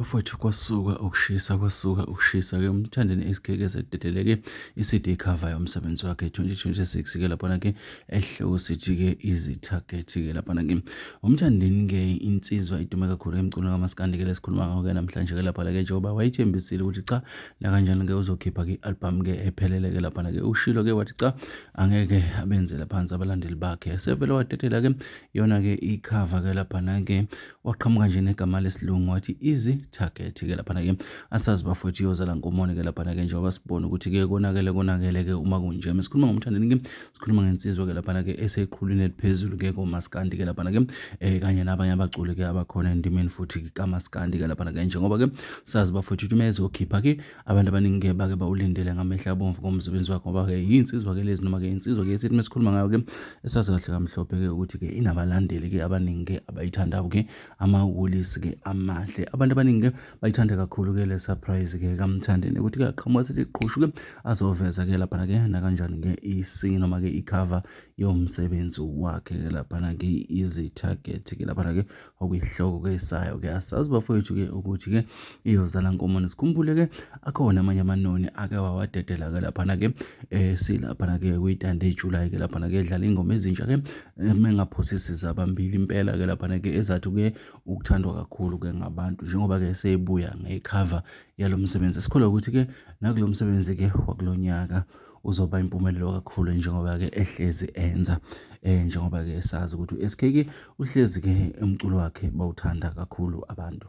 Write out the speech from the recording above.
Bafowethu kwasuka ukushisa-ke uMthandeni SK-ke sededeleke i-CD cover yomsebenzi wakhe 2026-ke laphana-ke esihloko sithi-ke Easy Target-ke laphana-ke. uMthandeni-ke insizwa idume kakhulu emculweni kamaskandi-ke lesikhuluma ngawo-ke namhlanje-ke lapha-ke njengoba wayethembisile ukuthi cha la kanjani-ke uzokhipha-ke i-album-ke ephelele-ke laphana-ke. Ushilo-ke wathi cha angeke abenzela phansi abalandeli bakhe. Sevele wadedela-ke yona-ke i-cover-ke laphana-ke waqhamuka nje negama lesilungu wathi Easy Target-ke laphana-ke. Asazi bafowethu iyozala nkomoni-ke laphana-ke njengoba sibona ukuthi-ke konakele-ke uma kunje. Sikhuluma ngomThandeni-ke, sikhuluma ngensizwa-ke laphana-ke eseqhulwini eliphezulu-ke komaskandi-ke laphana-ke kanye nabanye abaculi-ke abakhona endimeni futhi kamaskandi-ke laphana-ke njengoba-ke sazi bafowethu ukuthi uma ezokhipha-ke abantu abaningi-ke bake bawulindele ngamehlo abomvu ngomsebenzi wakhe ngoba-ke yinsizwa-ke lezi noma-ke insizwa-ke esithi mesikhuluma ngayo-ke esazi kahle kamhlophe-ke ukuthi-ke inabalandeli-ke abaningi-ke abayithandayo-ke amawulisi-ke amahle. Abantu abaningi-ke bayithanda kakhulu-ke le surprise-ke kaMthandeni ukuthi-ke aqhamuka sethi qhushu-ke azoveza-ke laphana-ke nakanjani-ke i-scene noma-ke i-cover yomsebenzi wakhe-ke laphana-ke Easy Target-ke laphana-ke okuyihloko-ke sayo-ke. Asazi bafowethu-ke ukuthi-ke iyozala nkomoni. Sikhumbule-ke akhona amanye amanoni ake wawadedela-ke laphana-ke silaphana-ke kuyitande eJulayi-ke laphana-ke edlala ingoma ezintsha-ke mengaphosisi zabambili impela-ke laphana-ke ezathi-ke ukuthandwa kakhulu-ke ngabantu njengoba-ke seyibuya ngekhava yalo msebenzi. Sikholwa ukuthi-ke nakulo msebenzi-ke wakulonyaka uzoba impumelelo kakhulu njengoba-ke ehlezi enza njengoba-ke sazi ukuthi u-SK-ke uhlezi-ke umculo wakhe bawuthanda kakhulu abantu.